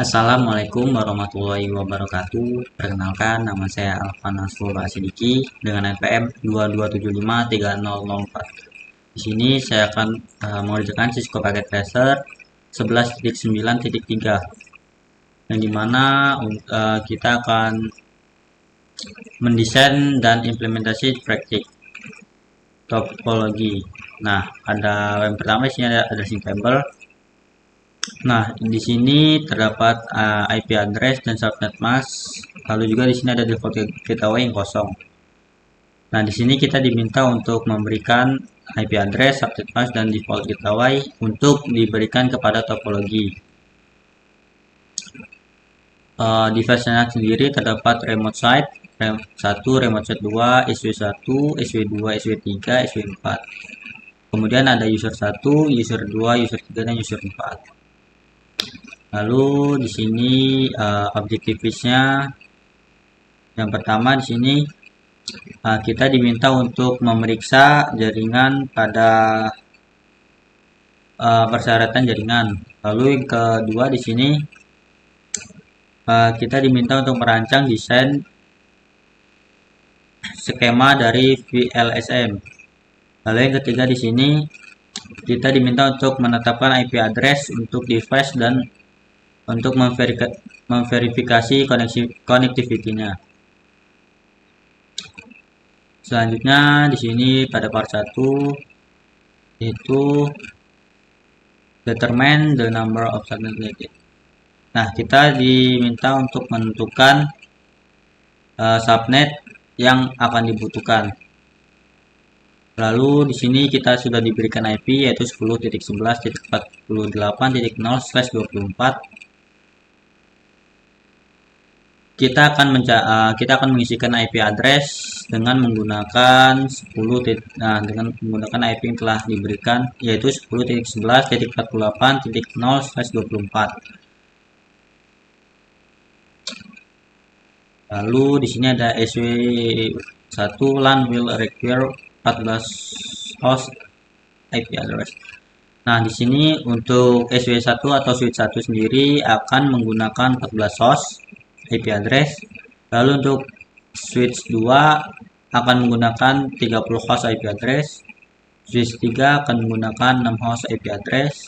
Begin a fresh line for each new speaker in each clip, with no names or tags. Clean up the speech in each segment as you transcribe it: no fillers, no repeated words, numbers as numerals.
Assalamualaikum warahmatullahi wabarakatuh. Perkenalkan, nama saya Alvan Nasrul Rasidiki dengan NPM 22753004. Di sini saya akan mengerjakan Cisco Packet Tracer 11.9.3 yang dimana kita akan mendesain dan implementasi praktik topologi. Nah, ada yang pertama di sini ada addressing table. Nah, di sini terdapat IP address dan subnet mask. Lalu juga di sini ada default gateway yang kosong. Nah, di sini kita diminta untuk memberikan IP address, subnet mask, dan default gateway untuk diberikan kepada topologi. Device-nya sendiri terdapat remote site 1, remote site 2, SW1, SW2, SW3, SW4. Kemudian ada user 1, user 2, user 3, dan user 4. Lalu di sini objectives-nya yang pertama di sini kita diminta untuk memeriksa jaringan pada persyaratan jaringan. Lalu yang kedua di sini kita diminta untuk merancang desain skema dari VLSM. Lalu yang ketiga di sini kita diminta untuk menetapkan IP address untuk device dan untuk memverifikasi connectivity-nya. Selanjutnya di sini pada part 1 yaitu determine the number of subnet needed. Nah, kita diminta untuk menentukan subnet yang akan dibutuhkan. Lalu di sini kita sudah diberikan IP yaitu 10.11.48.0/24. Kita akan mengisikan IP address dengan menggunakan dengan menggunakan IP yang telah diberikan yaitu 10.11.48.0/24. Lalu di sini ada SW1 LAN will require 14 host IP address. Nah, di sini untuk SW1 atau switch 1 sendiri akan menggunakan 14 host IP address. Lalu untuk switch 2 akan menggunakan 30 host IP address. Switch 3 akan menggunakan 6 host IP address.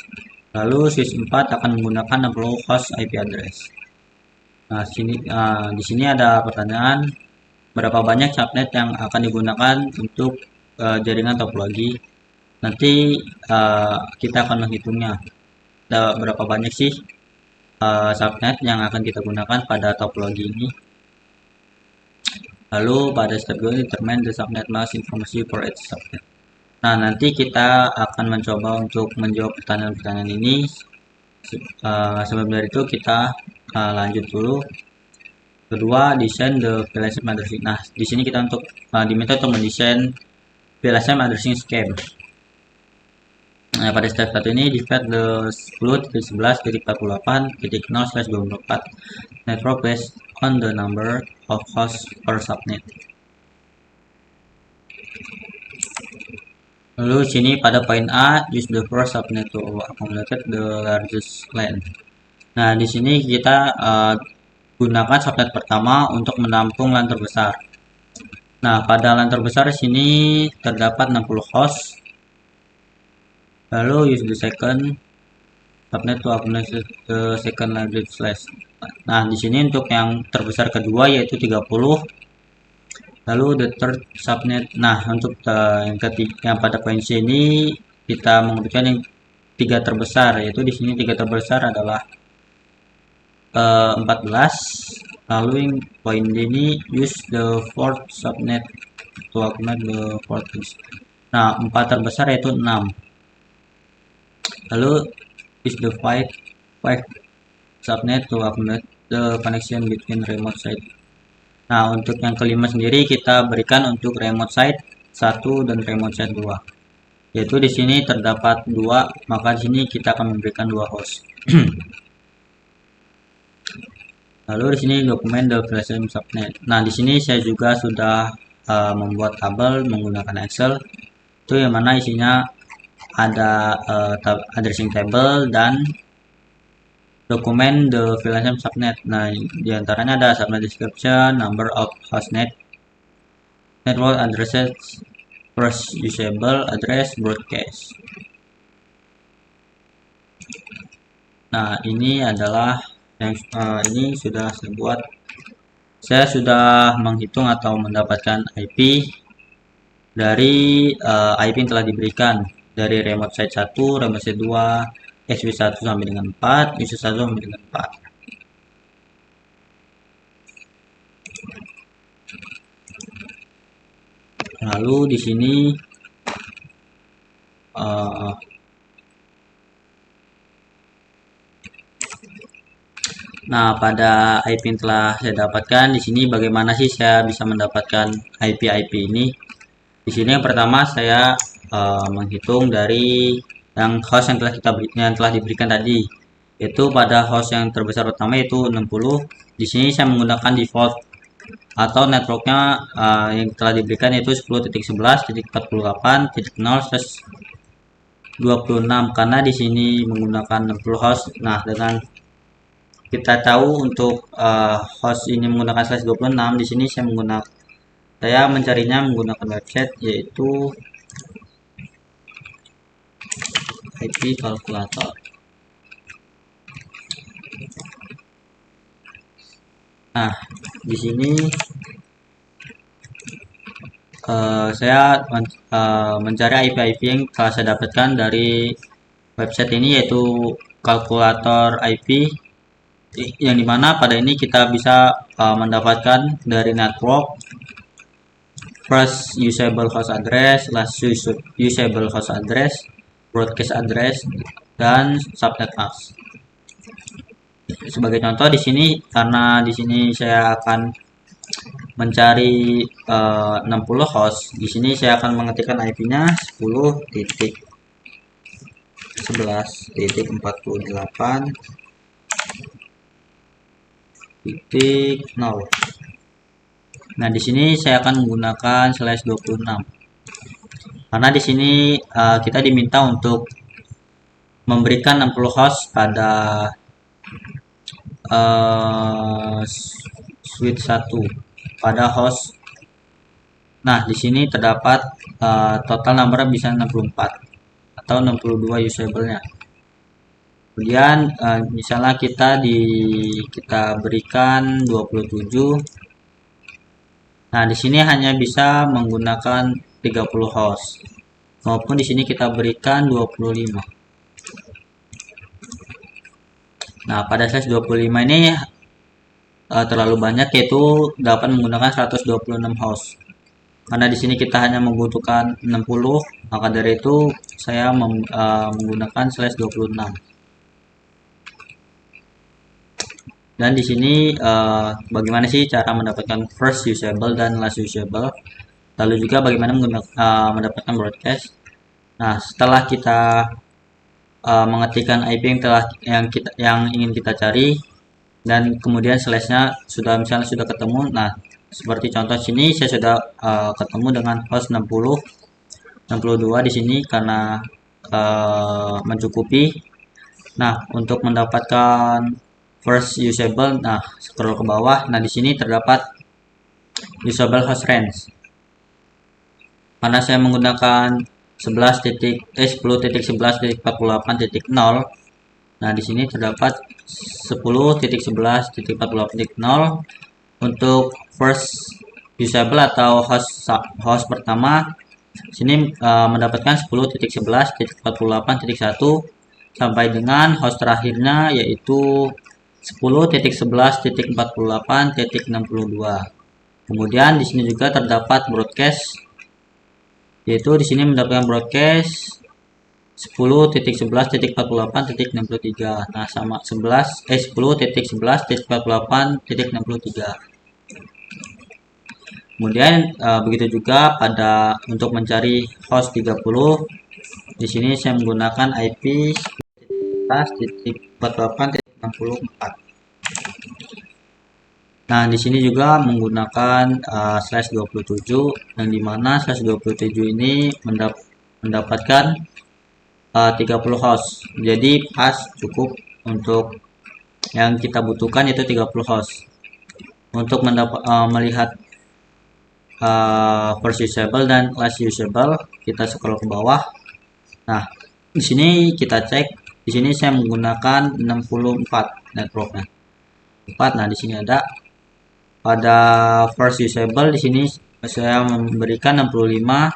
Lalu switch 4 akan menggunakan 60 host IP address. Nah, di sini ada pertanyaan, berapa banyak subnet yang akan digunakan untuk jaringan topologi? Nanti kita akan menghitungnya. Ada berapa banyak sih subnet yang akan kita gunakan pada topologi ini? Lalu pada step 2 determine the subnet mask informasi for each subnet. Nah, nanti kita akan mencoba untuk menjawab pertanyaan-pertanyaan ini. Sebelum dari itu kita lanjut dulu. Kedua, desain the VLSM addressing. Nah, di sini kita diminta untuk mendesain VLSM addressing scheme. Nah, pada step 1 ini define the 10.11.48.0/24 network based on the number of hosts per subnet. Lalu sini pada poin A, use the first subnet to accommodate the largest LAN. Nah, di sini kita gunakan subnet pertama untuk menampung LAN terbesar. Nah, pada LAN terbesar sini terdapat 60 host. Lalu use the second subnet to accommodate the second largest LAN. Nah, di sini untuk yang terbesar kedua yaitu 30. Lalu the third subnet. Nah, untuk yang ketiga, yang pada poin C ini kita mengumpulkan yang 3 terbesar, yaitu di sini 3 terbesar adalah 14. Lalu yang poin D ini use the fourth subnet to accommodate the fourth. Nah, 4 terbesar yaitu 6. Lalu use the five subnet to accommodate the connection between remote site. Nah, untuk yang kelima sendiri kita berikan untuk remote site 1 dan remote site 2. Yaitu di sini terdapat 2, maka di sini kita akan memberikan 2 host. Lalu di sini dokumen the VLSM subnet. Nah, di sini saya juga sudah membuat tabel menggunakan Excel. Itu yang mana isinya ada addressing table dan dokumen the VLANSIM subnet. Nah, diantaranya ada subnet description, number of hostnet, network addresses, first usable address, broadcast. Nah, ini adalah yang ini sudah saya buat. Saya sudah menghitung atau mendapatkan IP dari IP yang telah diberikan dari remote site 1, remote site 2, SW1 sampai dengan 4, UC1 sampai dengan 4. Lalu di sini nah, pada IP yang telah saya dapatkan di sini bagaimana sih saya bisa mendapatkan IP ini? Di sini yang pertama saya menghitung dari yang host yang telah diberikan tadi, yaitu pada host yang terbesar pertama yaitu 60. Di sini saya menggunakan default atau networknya yang telah diberikan yaitu 10.11.48.0/26 karena di sini menggunakan 60 host. Nah, dengan kita tahu untuk host ini menggunakan /26, di sini saya mencarinya menggunakan website yaitu IP calculator. Nah, di sini saya mencari IP yang telah saya dapatkan dari website ini yaitu kalkulator IP, yang dimana pada ini kita bisa mendapatkan dari network, first usable host address, last usable host address, broadcast address, dan subnet mask. Sebagai contoh di sini, karena di sini saya akan mencari 60 host, di sini saya akan mengetikkan IP-nya 10.11.48.0. Nah, di sini saya akan menggunakan /26 karena di sini kita diminta untuk memberikan 60 host pada switch 1 pada host. Nah, di sini terdapat total number bisa 64 atau 62 usable-nya. Kemudian misalnya kita berikan 27. Nah, di sini hanya bisa menggunakan 30 host. Maupun di sini kita berikan 25. Nah, pada size 25 ini terlalu banyak, yaitu dapat menggunakan 126 host. Karena di sini kita hanya membutuhkan 60, maka dari itu saya menggunakan /26. Dan di sini bagaimana sih cara mendapatkan first usable dan last usable, lalu juga bagaimana mendapatkan broadcast. Nah, setelah kita mengetikkan IP yang ingin kita cari dan kemudian /nya misalnya sudah ketemu. Nah, seperti contoh sini saya sudah ketemu dengan host 62 di sini karena mencukupi. Nah, untuk mendapatkan first usable, nah scroll ke bawah. Nah, di sini terdapat usable host range. Karena saya menggunakan 10.11.48.0. Nah, di sini terdapat 10.11.48.0 untuk first usable atau host pertama. Sini mendapatkan 10.11.48.1 sampai dengan host terakhirnya yaitu 10.11.48.62. Kemudian di sini juga terdapat broadcast, yaitu di sini mendapatkan broadcast 10.11.48.63. Nah, sama 10.11.48.63. Kemudian begitu juga untuk mencari host 30. Di sini saya menggunakan IP 10.48.64. Nah, di sini juga menggunakan /27, yang dimana /27 ini mendapatkan 30 host. Jadi pas cukup untuk yang kita butuhkan yaitu 30 host. Untuk melihat first usable dan last usable, kita scroll ke bawah. Nah, di sini kita cek. Di sini saya menggunakan 64 networknya. 4. Nah, di sini ada pada first usable, di sini saya memberikan 65.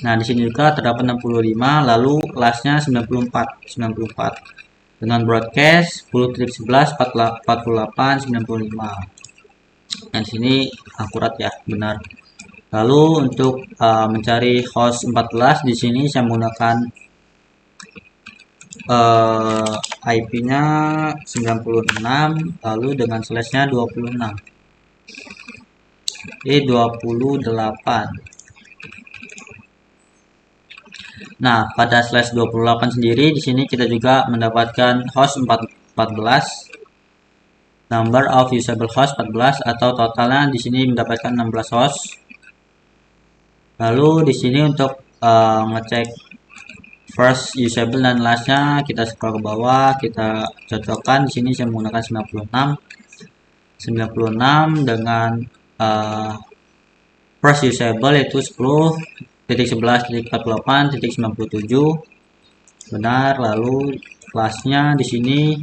Nah, di sini juga terdapat 65, lalu lastnya 94 dengan broadcast 10.11 48 95. Nah, di sini akurat ya, benar. Lalu untuk mencari host 14, di sini saya menggunakan IP-nya 96, lalu dengan slash-nya 26. 28. Nah, pada slash 28 sendiri di sini kita juga mendapatkan host 14, number of usable host 14, atau totalnya di sini mendapatkan 16 host. Lalu di sini untuk ngecek first usable dan lastnya, kita scroll ke bawah, kita cocokkan. Di sini saya menggunakan 96 dengan first usable yaitu 10.11.48.97 benar. Lalu kelasnya di sini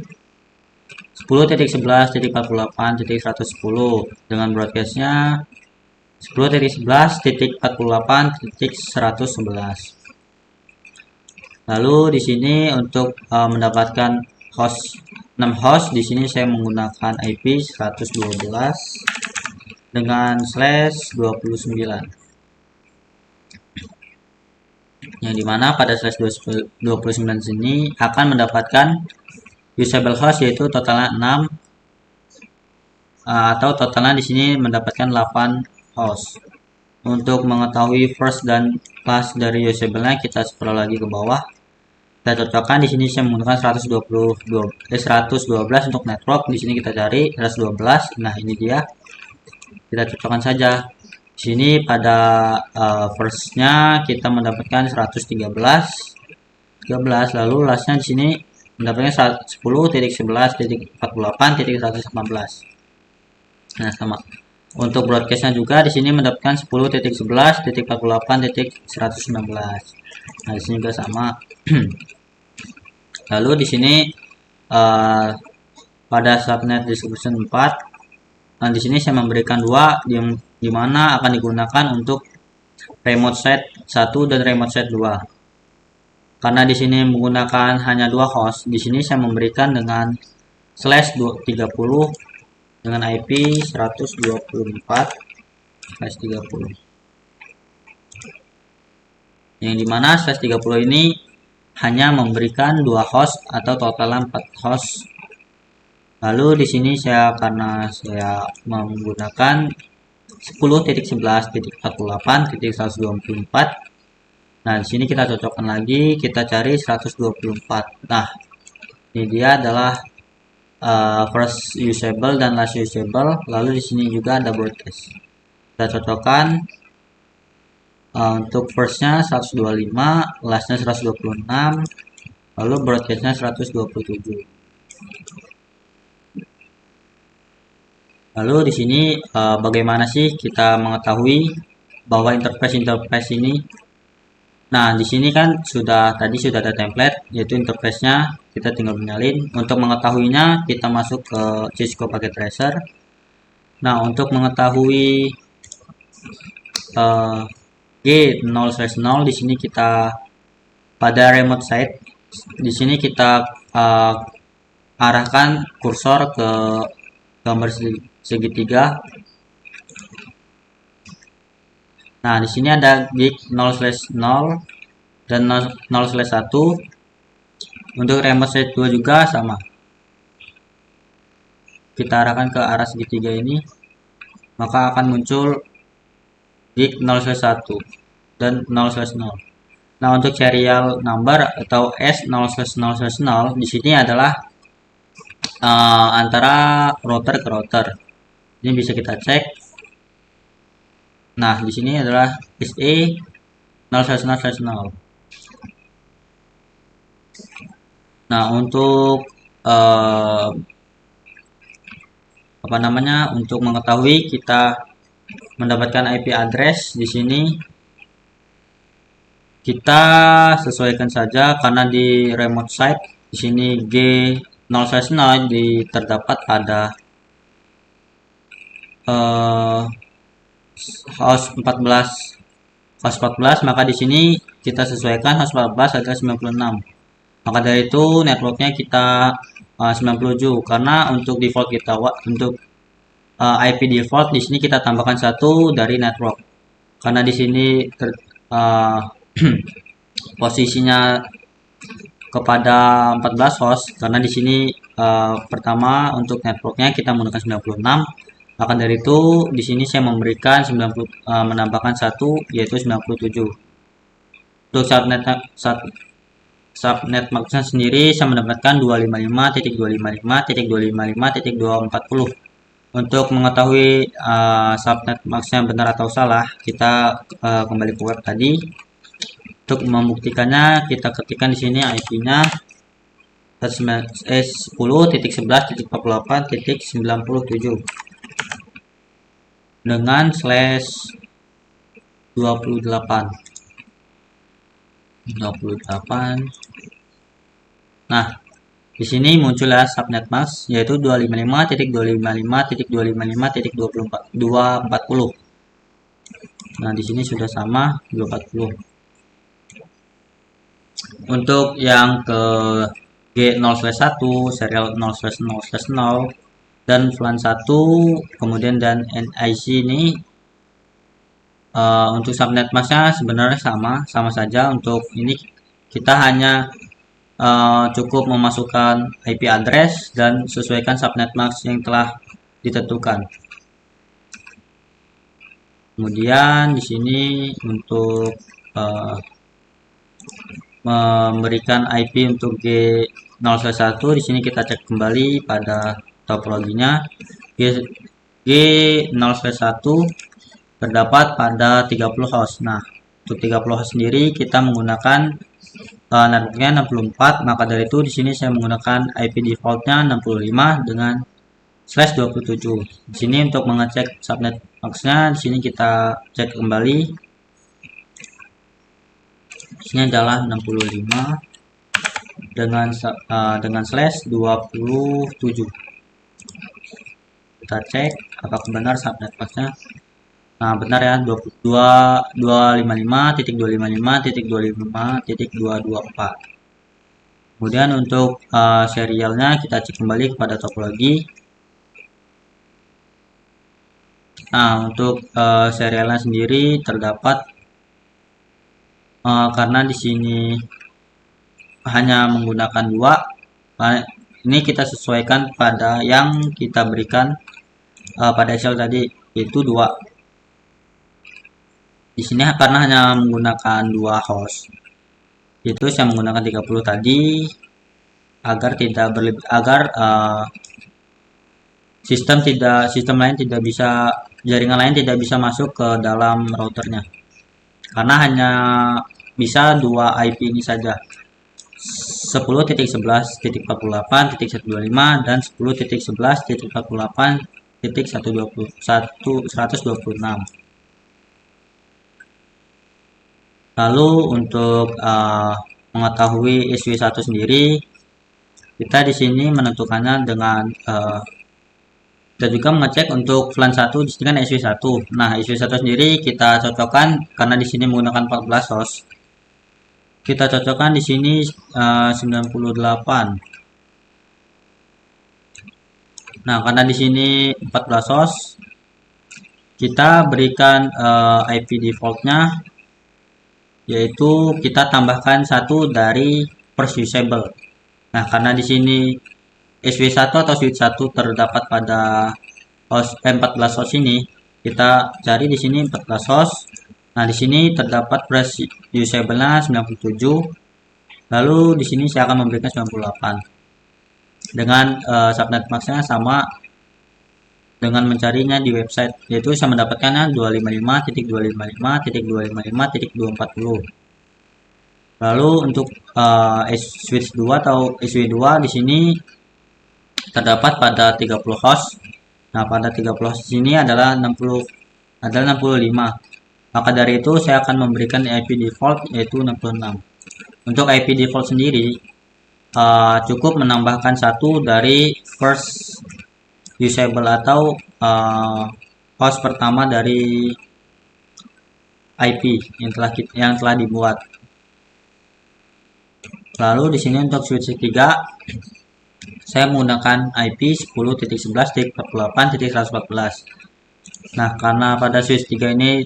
10.11.48.110 dengan broadcastnya 10.11.48.111. Lalu di sini untuk mendapatkan host 6 host, di sini saya menggunakan IP 112 dengan slash 29. Yang dimana pada slash 29 sini akan mendapatkan usable host yaitu totalnya 6, atau totalnya di sini mendapatkan 8 host. Untuk mengetahui first dan last dari usable-nya, kita scroll lagi ke bawah. Kita cocokkan. Di sini saya menggunakan 112 untuk network. Di sini kita cari 112. Nah, ini dia. Kita cocokkan saja. Di sini pada first-nya kita mendapatkan 113, lalu last-nya di sini mendapatkan 10.11.48.118. Nah, sama. Untuk broadcast-nya juga di sini mendapatkan 10.11.48.119. Nah, di sini juga sama. Lalu di sini pada subnet description 4, nah di sini saya memberikan 2 yang dimana akan digunakan untuk remote site 1 dan remote site 2. Karena di sini menggunakan hanya 2 host, di sini saya memberikan dengan slash 30 dengan IP 124/30. Yang dimana slash 30 ini hanya memberikan 2 host atau total 4 host. Lalu di sini karena saya menggunakan 10.11.48.124. Nah, di sini kita cocokkan lagi, kita cari 124. Nah, ini dia adalah first usable dan last usable. Lalu di sini juga ada broadcast. Kita cocokkan. Untuk first-nya 125, last-nya 126, lalu broadcast-nya 127. Lalu di sini bagaimana sih kita mengetahui bahwa interface ini? Nah, di sini kan sudah ada template, yaitu interface-nya. Kita tinggal menyalin. Untuk mengetahuinya, kita masuk ke Cisco Packet Tracer. Nah, untuk mengetahui G0/0, di sini kita pada remote site, di sini kita arahkan kursor ke gambar segitiga. Nah, di sini ada gig 0/0 dan 0/1. Untuk remote site 2 juga sama. Kita arahkan ke arah segitiga ini, maka akan muncul gig 0/1 dan 0/0. Nah, untuk serial number atau S0/0/0 di sini adalah antara router ke router. Ini bisa kita cek. Nah, di sini adalah SE 0/0/0. Nah, untuk apa namanya, untuk mengetahui kita mendapatkan IP address di sini kita sesuaikan saja, karena di remote site di sini G0/0 terdapat pada host 14, maka di sini kita sesuaikan host 14 adalah 96. Maka dari itu networknya kita 97, karena untuk default kita untuk IP default di sini kita tambahkan satu dari network, karena di sini posisinya kepada 14 host, karena di sini pertama untuk networknya kita menggunakan 96. Maka dari itu di sini saya memberikan 90, menambahkan satu yaitu 97. Untuk subnet maksnya sendiri saya mendapatkan 255.255.255.240. Untuk mengetahui subnet maksnya benar atau salah, kita kembali ke web tadi. Untuk membuktikannya, kita ketikkan di sini IP-nya 10.11.48.97 dengan /28. Nah, di sini muncul ya subnet mask yaitu 255.255.255.240. Nah, di sini sudah sama 240. Untuk yang ke G0/1 serial 0/0/0 dan VLAN 1 kemudian dan NIC ini untuk subnet masknya sebenarnya sama saja. Untuk ini kita hanya cukup memasukkan IP address dan sesuaikan subnet mask yang telah ditentukan. Kemudian di sini untuk memberikan IP untuk G0/1 di sini kita cek kembali pada topologinya. G0/1 terdapat pada 30 host. Nah, untuk 30 host sendiri kita menggunakan networknya 64, maka dari itu di sini saya menggunakan IP defaultnya 65 dengan /27. Di sini untuk mengecek subnet masknya di sini kita cek kembali. Di sini adalah 65 dengan /27. Kita cek apakah benar subnet masknya. Nah, benar ya, 255.255.255.224. Kemudian untuk serialnya kita cek kembali kepada topologi. Nah, untuk serialnya sendiri terdapat karena di sini hanya menggunakan 2, ini kita sesuaikan pada yang kita berikan pada Excel tadi, yaitu 2. Di sini karena hanya menggunakan 2 host, itu saya menggunakan 30 tadi agar tidak sistem lain tidak bisa, jaringan lain tidak bisa masuk ke dalam routernya, karena hanya bisa 2 IP ini saja, 10.11.48.125 dan 10.11.48.126. Lalu untuk mengetahui SW1 sendiri, kita di sini menentukannya dengan kita juga mengecek untuk VLAN 1 di sini kan SW1. Nah, SW1 sendiri kita cocokkan karena di sini menggunakan 14 host. Kita cocokkan di sini 98. Nah, karena di sini 14 host, kita berikan IP defaultnya yaitu kita tambahkan satu dari first usable. Nah, karena di sini SW1 atau switch 1 terdapat pada host 14 host ini, kita cari di sini 14 host. Nah, di sini terdapat first usable-nya 97. Lalu di sini saya akan memberikan 98. Dengan subnet mask-nya sama dengan mencarinya di website, yaitu saya mendapatkannya 255.255.255.240. Lalu untuk switch 2 atau SW2 di sini terdapat pada 30 host. Nah, pada 30 host di sini adalah 65. Maka dari itu saya akan memberikan IP default yaitu 66. Untuk IP default sendiri cukup menambahkan satu dari first usable atau host pertama dari IP yang telah dibuat. Lalu di sini untuk switch 3 saya menggunakan IP 10.11.48.114. Nah, karena pada switch 3 ini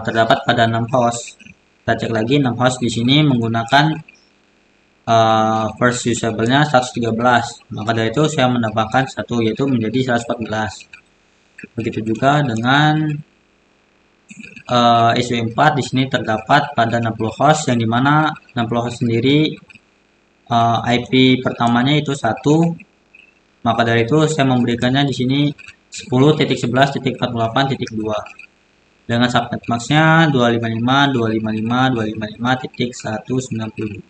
terdapat pada 6 host. Kita cek lagi 6 host di sini menggunakan first usable-nya 113. Maka dari itu saya menambahkan 1 yaitu menjadi 114. Begitu juga dengan SW4 di sini terdapat pada 60 host yang dimana 60 host sendiri IP pertamanya itu 1. Maka dari itu saya memberikannya di sini 10.11.48.2 dengan subnet max-nya 255.255.255.190.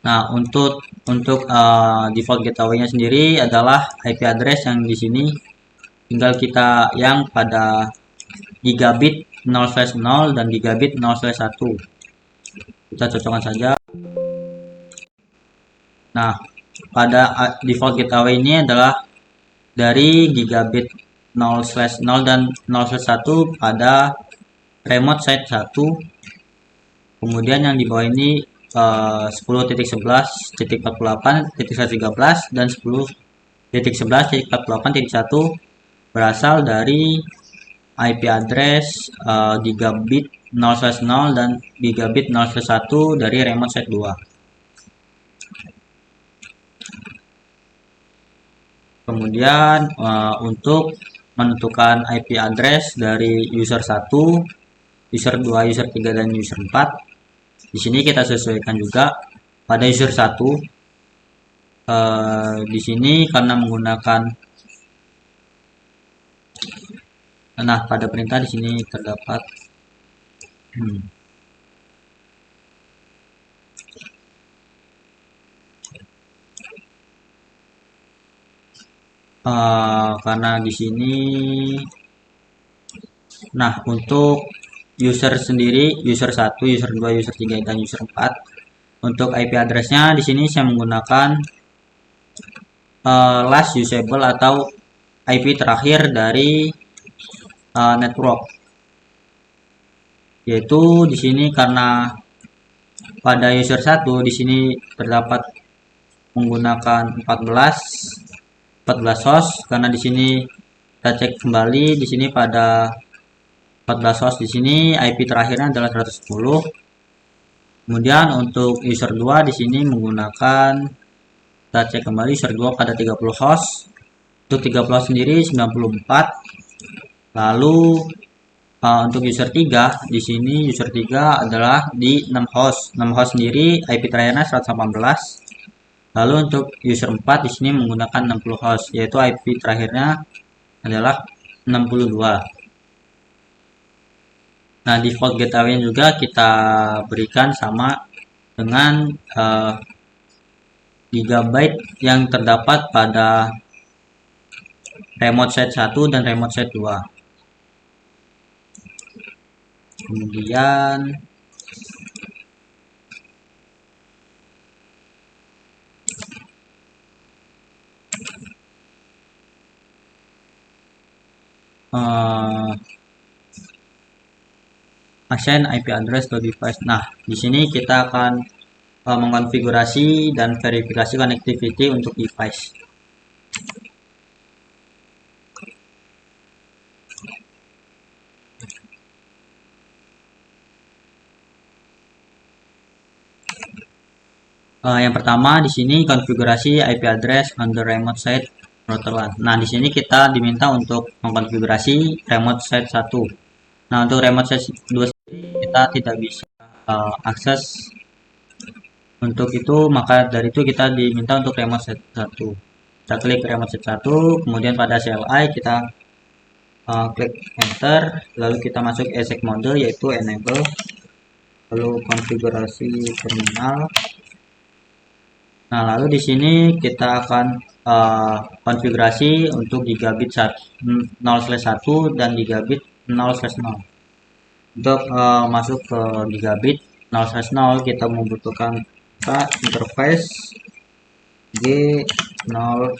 Nah, untuk default gateway-nya sendiri adalah IP address yang di sini tinggal kita yang pada gigabit 0/0 dan gigabit 0/1. Kita cocokkan saja. Nah, pada default gateway ini adalah dari gigabit 0/0 dan 0/1 pada remote site 1. Kemudian yang di bawah ini 10.11.48.113 dan 10.11.48.1 berasal dari IP address gigabit 0/0 dan gigabit 0/1 dari remote site 2. Kemudian untuk menentukan IP address dari user 1, user 2, user 3 dan user 4 di sini kita sesuaikan juga pada user 1. Di sini karena menggunakan pada perintah di sini terdapat karena di sini untuk user sendiri, user 1, user 2, user 3 dan user 4 untuk IP address-nya di sini saya menggunakan last usable atau IP terakhir dari network, yaitu di sini karena pada user 1 di sini terdapat menggunakan 14 host karena di sini kita cek kembali di sini pada 14 host di sini IP terakhirnya adalah 110. Kemudian untuk user 2 di sini menggunakan kita cek kembali user 2 pada 30 host. Untuk 30 host sendiri 94. Lalu untuk user 3 di sini user 3 adalah di 6 host. 6 host sendiri IP terakhirnya 118. Lalu untuk user 4 di sini menggunakan 60 host yaitu IP terakhirnya adalah 62. Nah, default gateway juga kita berikan sama dengan gigabyte yang terdapat pada remote site 1 dan remote site 2. Kemudian assign IP address to device. Nah, di sini kita akan mengkonfigurasi dan verifikasi connectivity untuk device. Yang pertama di sini konfigurasi IP address on the remote site router 1. Nah, di sini kita diminta untuk mengkonfigurasi remote site 1. Nah, untuk remote site 2 kita tidak bisa akses. Untuk itu maka dari itu kita diminta untuk remote site 1. Kita klik remote site 1, kemudian pada CLI kita klik enter, lalu kita masuk exec mode yaitu enable, lalu konfigurasi terminal. Nah, lalu di sini kita akan konfigurasi untuk gigabit 0/1 dan gigabit 0/0. Untuk masuk ke gigabit 0/0 kita membutuhkan interface G0/0.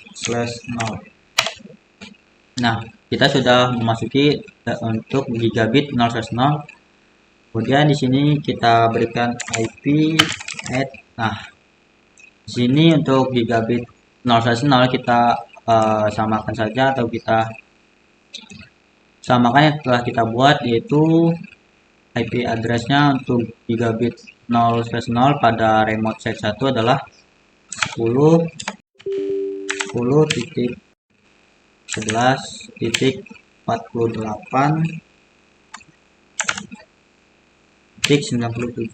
Nah, kita sudah memasuki untuk gigabit 0/0. Kemudian di sini kita berikan IP add. Nah, di sini untuk gigabit 0/0 kita samakan saja, atau kita samakan yang telah kita buat, yaitu IP addressnya untuk gigabit 0/0 pada remote site 1 adalah 10.10.11.48.97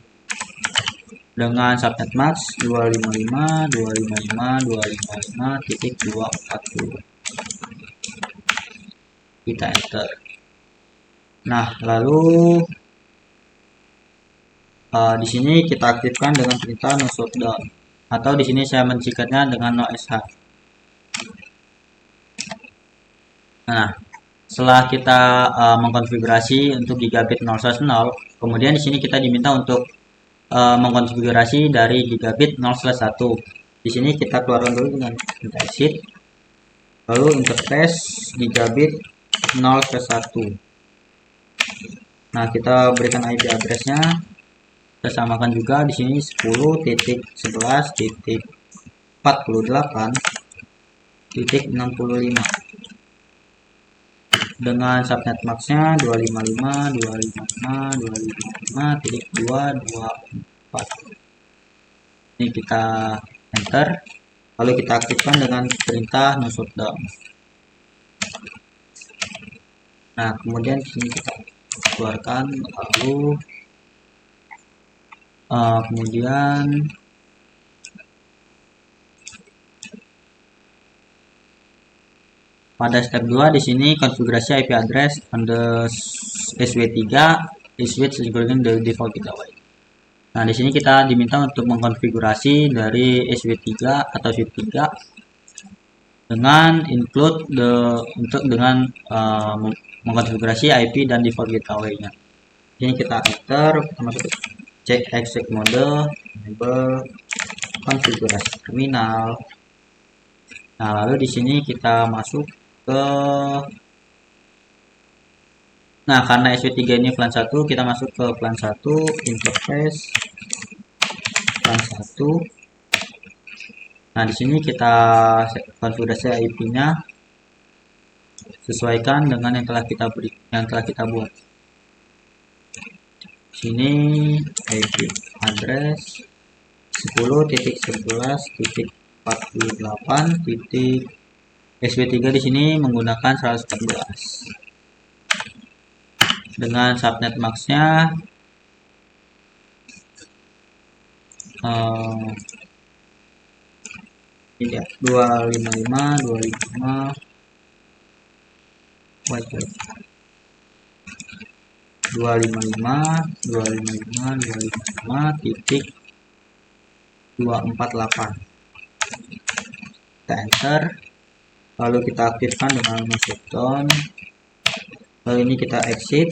dengan subnet max 255.255.255.240. Kita enter. Nah, lalu di sini kita aktifkan dengan perintah no shutdown, atau di sini saya mencikatnya dengan no sh. Nah, setelah kita mengkonfigurasi untuk gigabit 0/0, kemudian di sini kita diminta untuk mengkonfigurasi dari gigabit 0/1. Di sini kita keluarkan dulu dengan exit, lalu interface gigabit 0/1. Nah, kita berikan IP addressnya, kita samakan juga di sini 10.11.48.65 dengan subnet maxnya 255.255.255.224. Ini kita enter, lalu kita aktifkan dengan perintah no shutdown. Nah, kemudian di sini kita keluarkan, lalu kemudian pada step 2 di sini konfigurasi IP address on the SW3 is switch including the default gateway. Nah, di sini kita diminta untuk mengkonfigurasi dari SW3 atau switch 3 dengan include dengan mengkonfigurasi IP dan default gateway-nya. Ini kita enter, kita masuk cek exec mode, enable konfigurasi terminal. Nah, lalu di sini kita masuk ke, nah karena SW3 ini plan 1, kita masuk ke plan 1, interface plan 1. Nah, di sini kita konfigurasi IP-nya sesuaikan dengan yang telah kita buat. Sini IP address 10.11.48. SW3 di sini menggunakan 114 dengan subnet maxnya 255.255.255.248. Kita enter, lalu kita aktifkan dengan no shutdown, lalu ini kita exit.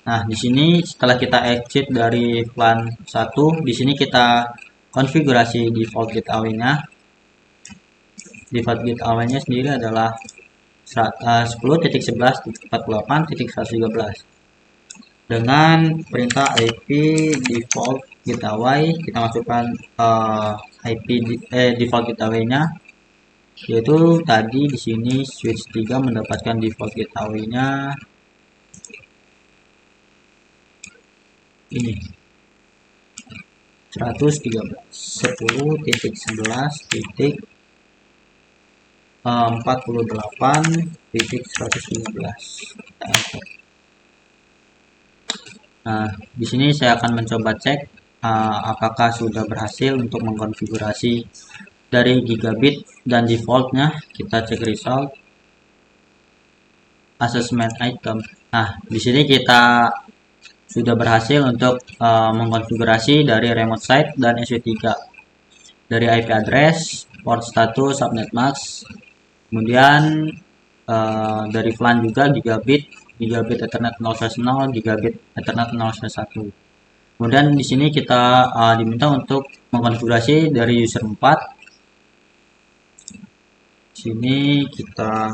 Nah, di sini setelah kita exit dari plan 1, di sini kita konfigurasi default gateway-nya. Default gateway-nya sendiri adalah 10.11.48.113 dengan perintah IP default gateway. Kita masukkan IP default gateway-nya, yaitu tadi di sini switch 3 mendapatkan default gateway-nya ini 10.11.48.113. Nah, di sini saya akan mencoba cek apakah sudah berhasil untuk mengkonfigurasi dari gigabit dan defaultnya. Kita cek result assessment item. Nah, di sini kita sudah berhasil untuk mengkonfigurasi dari remote site dan SW3 dari IP address port status subnet mask, kemudian dari VLAN juga gigabit Ethernet 0/0, gigabit Ethernet 0/1. Kemudian di sini kita diminta untuk mengkonfigurasi dari user 4. Sini kita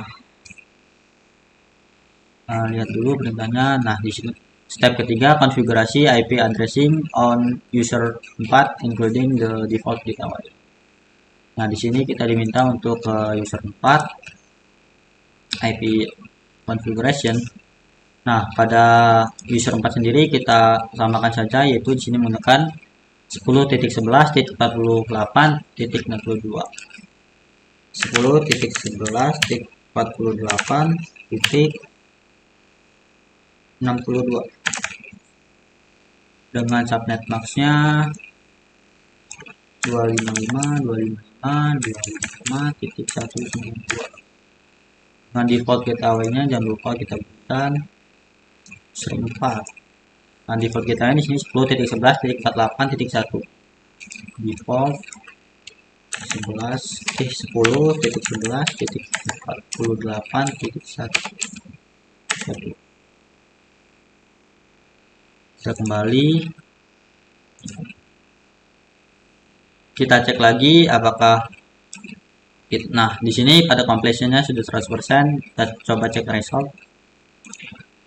lihat dulu perintahnya. Nah, di sini step ketiga, konfigurasi IP addressing on user 4 including the default gateway. Nah, di sini kita diminta untuk user 4 IP configuration. Nah, pada user 4 sendiri kita samakan saja, yaitu di sini menggunakan 10.11.48.62. 10.11.48.62 dengan subnet max-nya 255.255.192. Dengan default gateway-nya jangan lupa kita berikan 4. Nah, default gateway di sini 10.11.48.1. Default 10.11.48.1. Kita kembali, kita cek lagi apakah nah di sini pada completionnya sudah 100%. Kita coba cek result.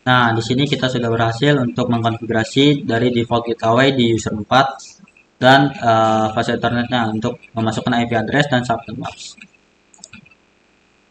Nah, di sini kita sudah berhasil untuk mengkonfigurasi dari default gateway di user 4 dan fase Ethernetnya untuk memasukkan IP address dan subnet mask.